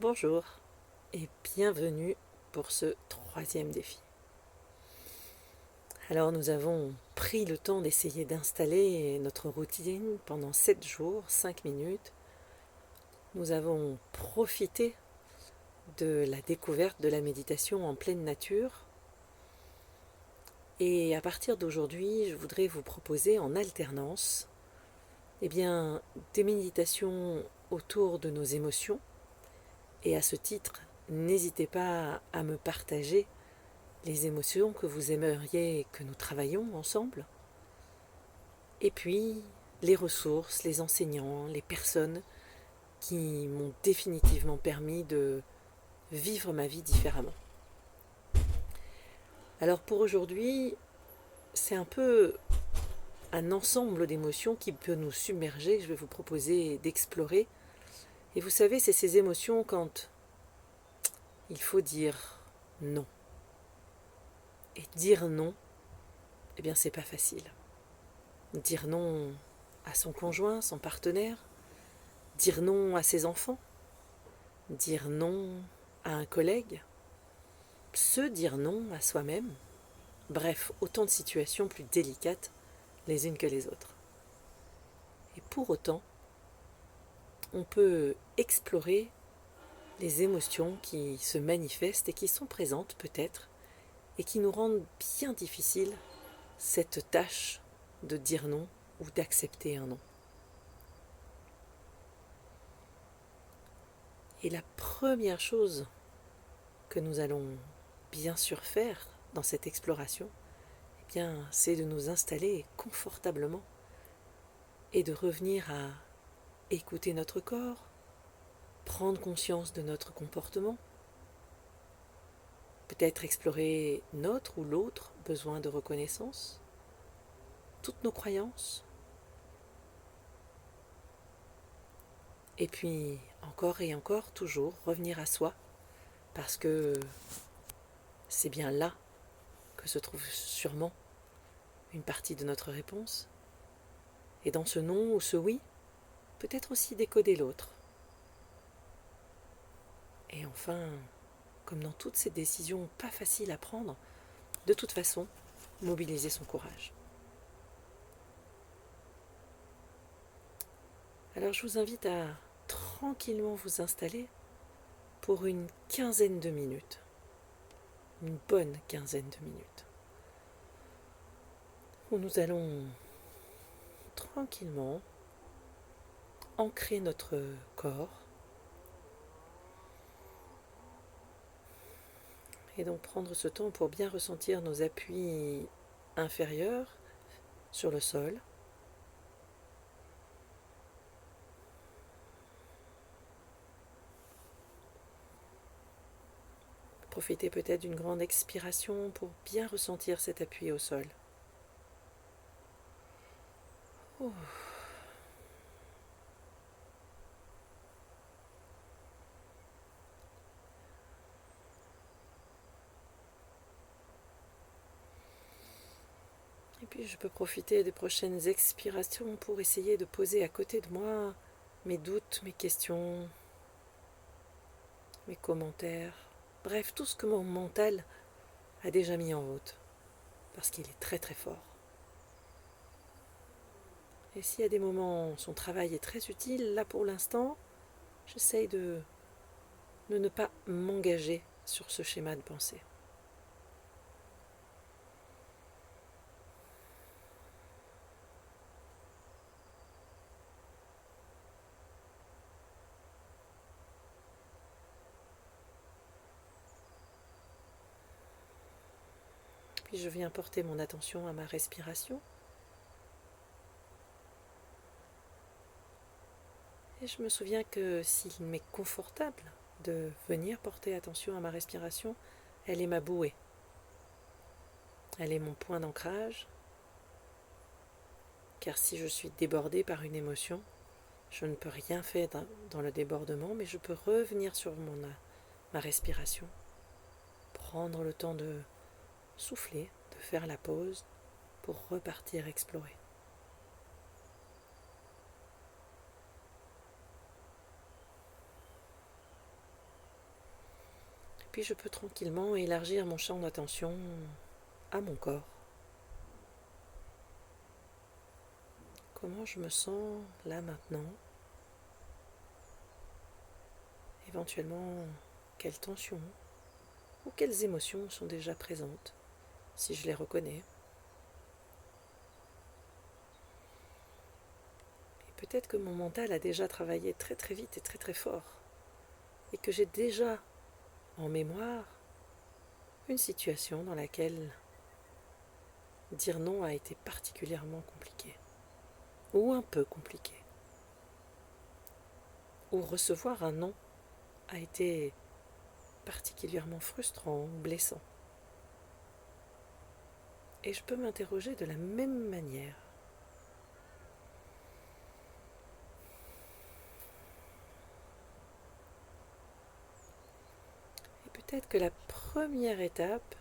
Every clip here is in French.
Bonjour et bienvenue pour ce troisième défi. Alors nous avons pris le temps d'essayer d'installer notre routine pendant 7 jours, 5 minutes. Nous avons profité de la découverte de la méditation en pleine nature. Et à partir d'aujourd'hui, je voudrais vous proposer en alternance des méditations autour de nos émotions. Et à ce titre, n'hésitez pas à me partager les émotions que vous aimeriez que nous travaillions ensemble. Et puis, les ressources, les enseignants, les personnes qui m'ont définitivement permis de vivre ma vie différemment. Alors pour aujourd'hui, c'est un peu un ensemble d'émotions qui peut nous submerger, que je vais vous proposer d'explorer. Et vous savez, c'est ces émotions quand il faut dire non. Et dire non, c'est pas facile. Dire non à son conjoint, son partenaire, dire non à ses enfants, dire non à un collègue, se dire non à soi-même, bref, autant de situations plus délicates les unes que les autres. Et pour autant, on peut explorer les émotions qui se manifestent et qui sont présentes peut-être et qui nous rendent bien difficile cette tâche de dire non ou d'accepter un non. Et la première chose que nous allons bien sûr faire dans cette exploration, c'est de nous installer confortablement et de revenir à écouter notre corps, prendre conscience de notre comportement, peut-être explorer notre ou l'autre besoin de reconnaissance, toutes nos croyances, et puis encore et encore, toujours revenir à soi, parce que c'est bien là que se trouve sûrement une partie de notre réponse. Et dans ce non ou ce oui, peut-être aussi décoder l'autre. Et enfin, comme dans toutes ces décisions pas faciles à prendre, de toute façon, mobiliser son courage. Alors je vous invite à tranquillement vous installer pour une quinzaine de minutes, une bonne quinzaine de minutes, où nous allons tranquillement ancrer notre corps et donc prendre ce temps pour bien ressentir nos appuis inférieurs sur le sol. Profitez peut-être d'une grande expiration pour bien ressentir cet appui au sol. Oh. Et puis je peux profiter des prochaines expirations pour essayer de poser à côté de moi mes doutes, mes questions, mes commentaires, bref, tout ce que mon mental a déjà mis en route, parce qu'il est très très fort. Et s'il y a des moments où son travail est très utile, là pour l'instant, j'essaye de ne pas m'engager sur ce schéma de pensée. Puis je viens porter mon attention à ma respiration. Et je me souviens que s'il m'est confortable de venir porter attention à ma respiration, elle est ma bouée. Elle est mon point d'ancrage. Car si je suis débordée par une émotion, je ne peux rien faire dans le débordement, mais je peux revenir sur ma respiration, prendre le temps de souffler, de faire la pause pour repartir explorer. Puis je peux tranquillement élargir mon champ d'attention à mon corps. Comment je me sens là maintenant? Éventuellement, quelles tensions ou quelles émotions sont déjà présentes, si je les reconnais. Et peut-être que mon mental a déjà travaillé très très vite et très très fort, et que j'ai déjà en mémoire une situation dans laquelle dire non a été particulièrement compliqué, ou un peu compliqué, ou recevoir un non a été particulièrement frustrant ou blessant. Et je peux m'interroger de la même manière. Et peut-être que la première étape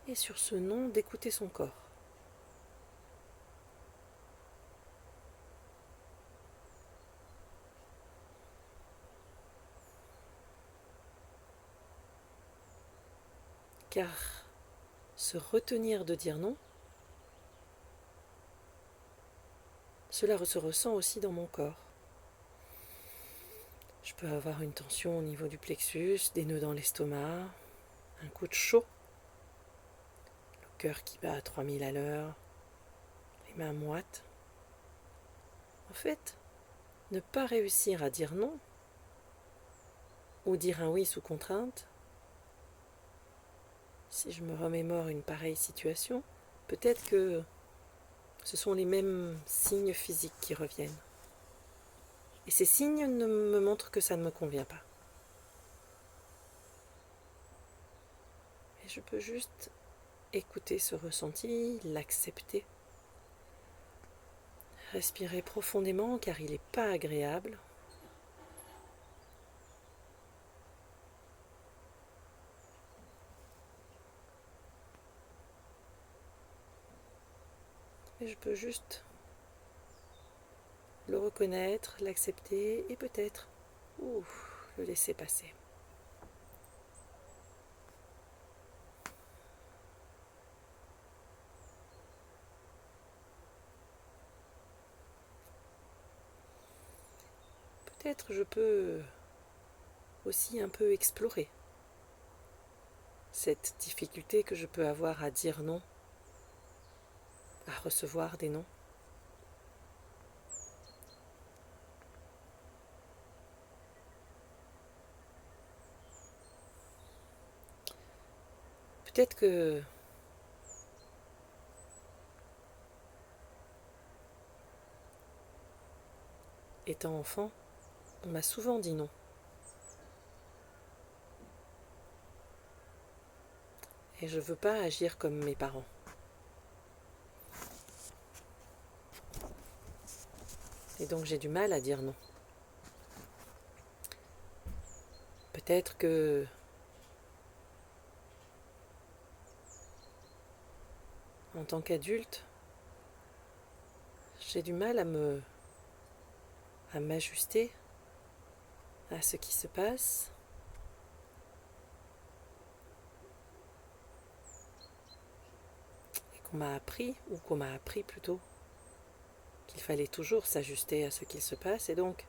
est sur ce non d'écouter son corps. Car se retenir de dire non, cela se ressent aussi dans mon corps. Je peux avoir une tension au niveau du plexus, des nœuds dans l'estomac, un coup de chaud, le cœur qui bat à 3000 à l'heure, les mains moites. En fait, ne pas réussir à dire non, ou dire un oui sous contrainte, si je me remémore une pareille situation, peut-être que ce sont les mêmes signes physiques qui reviennent. Et ces signes ne me montrent que ça ne me convient pas. Et je peux juste écouter ce ressenti, l'accepter, respirer profondément car il n'est pas agréable. Et je peux juste le reconnaître, l'accepter et peut-être le laisser passer. Peut-être je peux aussi un peu explorer cette difficulté que je peux avoir à dire non, à recevoir des noms. Peut-être que étant enfant, on m'a souvent dit non. Et je ne veux pas agir comme mes parents. Et donc j'ai du mal à dire non. Peut-être que en tant qu'adulte, j'ai du mal à m'ajuster à ce qui se passe. Et qu'on m'a appris plutôt, qu'il fallait toujours s'ajuster à ce qu'il se passe, et donc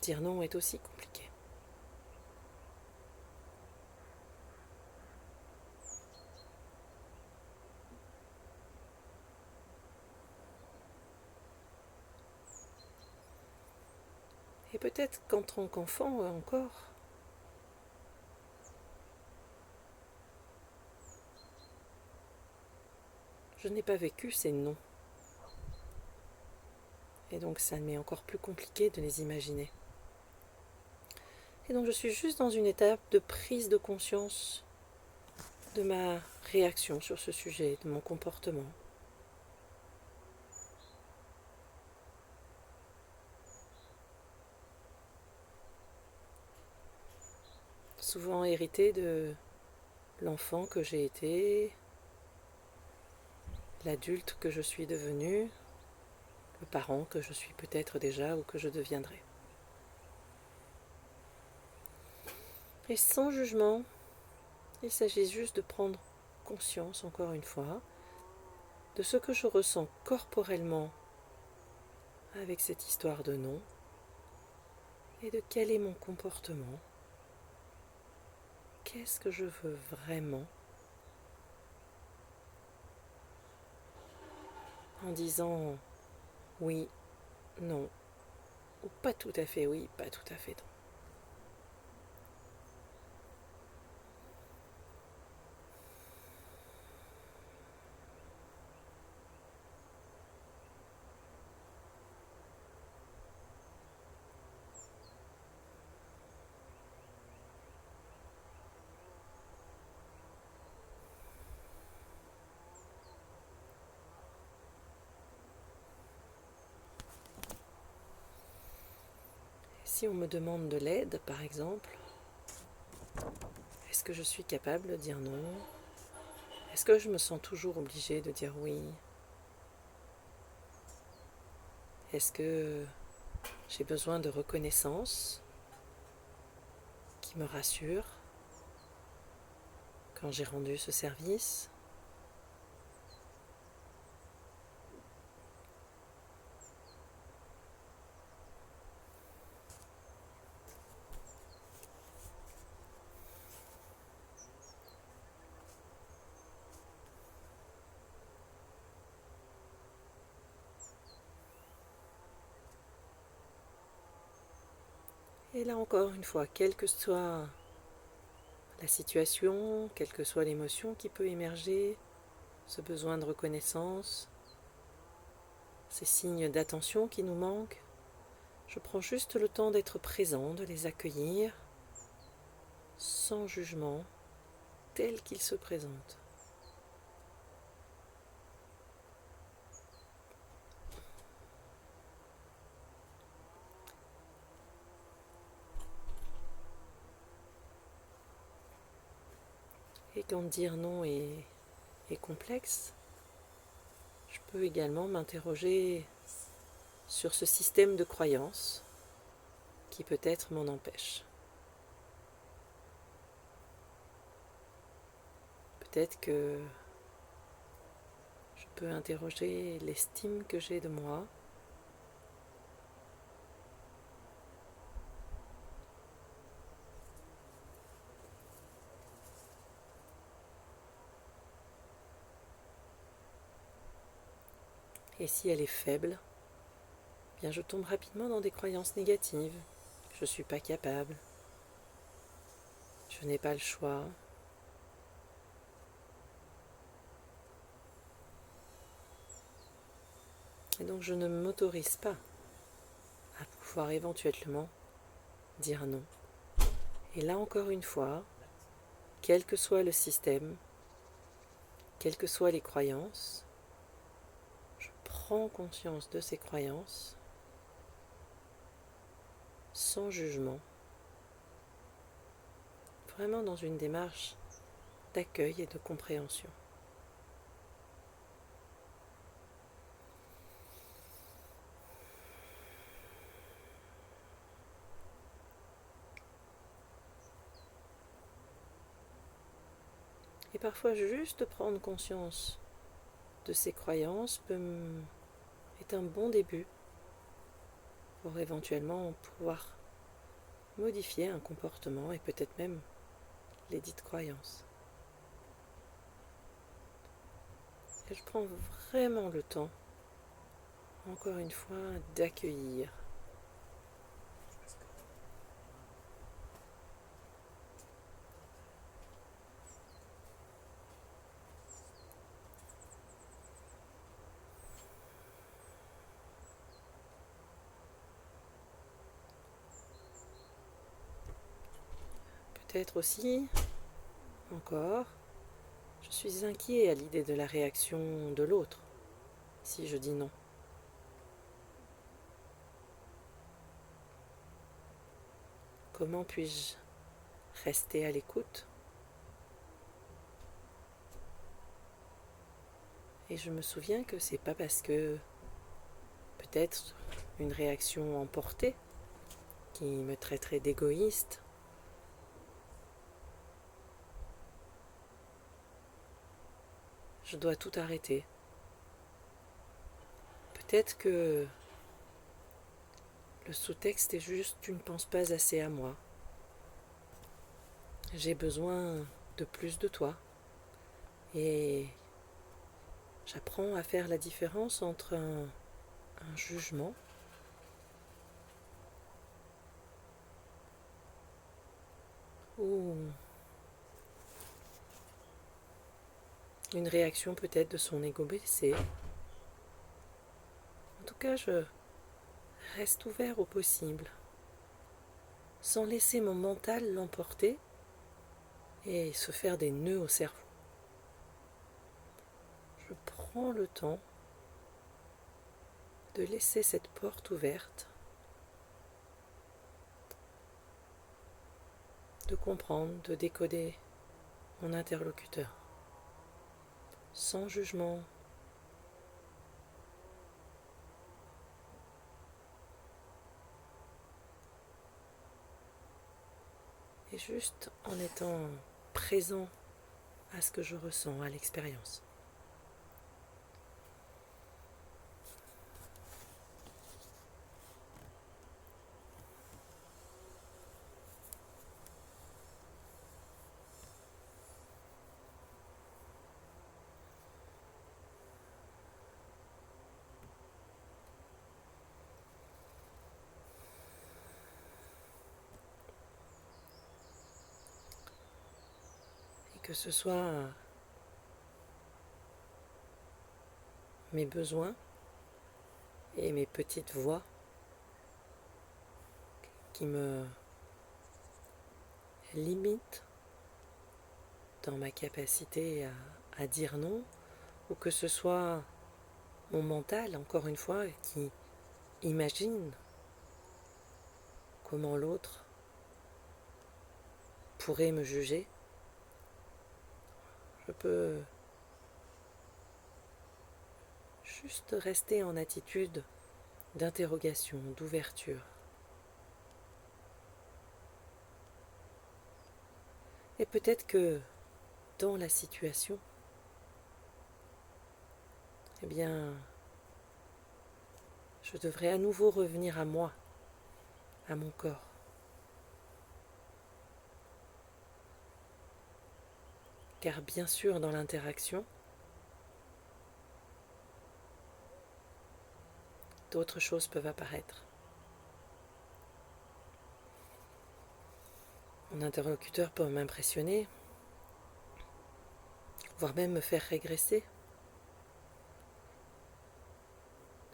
dire non est aussi compliqué. Et peut-être qu'en tant qu'enfant encore, je n'ai pas vécu ces non. Et donc ça m'est encore plus compliqué de les imaginer. Et donc je suis juste dans une étape de prise de conscience de ma réaction sur ce sujet, de mon comportement. Souvent hérité de l'enfant que j'ai été, l'adulte que je suis devenu, le parent que je suis peut-être déjà ou que je deviendrai. Et sans jugement, il s'agit juste de prendre conscience, encore une fois, de ce que je ressens corporellement avec cette histoire de nom et de quel est mon comportement. Qu'est-ce que je veux vraiment en disant oui, non, ou pas tout à fait oui, pas tout à fait non. Si on me demande de l'aide, par exemple, est-ce que je suis capable de dire non? Est-ce que je me sens toujours obligée de dire oui? Est-ce que j'ai besoin de reconnaissance qui me rassure quand j'ai rendu ce service? Et là encore une fois, quelle que soit la situation, quelle que soit l'émotion qui peut émerger, ce besoin de reconnaissance, ces signes d'attention qui nous manquent, je prends juste le temps d'être présent, de les accueillir sans jugement, tels qu'ils se présentent. Et quand dire non est complexe, je peux également m'interroger sur ce système de croyance qui peut-être m'en empêche. Peut-être que je peux interroger l'estime que j'ai de moi, et si elle est faible, eh bien je tombe rapidement dans des croyances négatives. Je ne suis pas capable, je n'ai pas le choix. Et donc je ne m'autorise pas à pouvoir éventuellement dire non. Et là encore une fois, quel que soit le système, quelles que soient les croyances, je prends conscience de ces croyances sans jugement, vraiment dans une démarche d'accueil et de compréhension. Et parfois juste prendre conscience de ces croyances est un bon début pour éventuellement pouvoir modifier un comportement et peut-être même les dites croyances. Et je prends vraiment le temps, encore une fois, d'accueillir. Peut-être aussi, encore, je suis inquiet à l'idée de la réaction de l'autre si je dis non. Comment puis-je rester à l'écoute? Et je me souviens que c'est pas parce que peut-être une réaction emportée qui me traiterait d'égoïste je dois tout arrêter. Peut-être que le sous-texte est juste tu ne penses pas assez à moi. J'ai besoin de plus de toi. Et j'apprends à faire la différence entre un jugement ou une réaction peut-être de son ego blessé. En tout cas, je reste ouvert au possible, sans laisser mon mental l'emporter et se faire des nœuds au cerveau. Je prends le temps de laisser cette porte ouverte, de comprendre, de décoder mon interlocuteur, sans jugement, et juste en étant présent à ce que je ressens, à l'expérience. Et que ce soit mes besoins et mes petites voix qui me limitent dans ma capacité à dire non, ou que ce soit mon mental, encore une fois, qui imagine comment l'autre pourrait me juger. Je peux juste rester en attitude d'interrogation, d'ouverture. Et peut-être que dans la situation, eh bien, je devrais à nouveau revenir à moi, à mon corps. Car bien sûr, dans l'interaction, d'autres choses peuvent apparaître. Mon interlocuteur peut m'impressionner, voire même me faire régresser,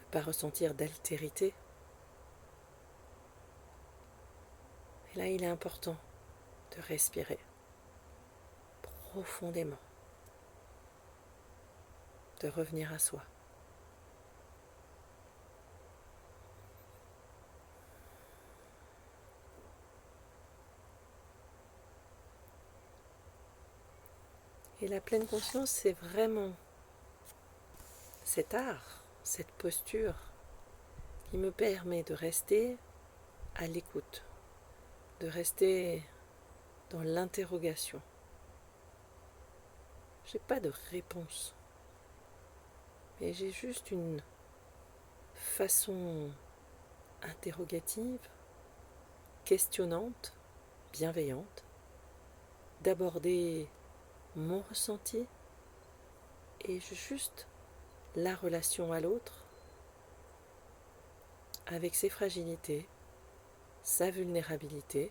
ne pas ressentir d'altérité. Et là, il est important de respirer profondément, de revenir à soi. Et la pleine conscience, c'est vraiment cet art, cette posture qui me permet de rester à l'écoute, de rester dans l'interrogation. J'ai pas de réponse, mais j'ai juste une façon interrogative, questionnante, bienveillante, d'aborder mon ressenti et juste la relation à l'autre avec ses fragilités, sa vulnérabilité,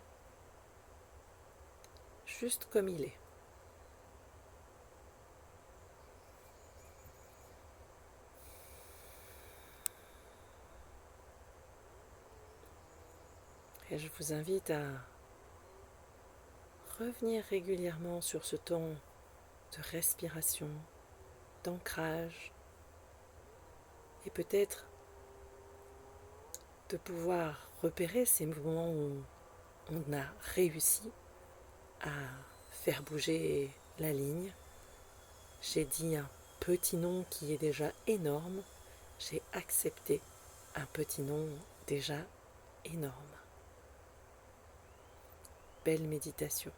juste comme il est. Et je vous invite à revenir régulièrement sur ce temps de respiration, d'ancrage, et peut-être de pouvoir repérer ces moments où on a réussi à faire bouger la ligne. J'ai dit un petit non qui est déjà énorme, j'ai accepté un petit non déjà énorme. Belle méditation.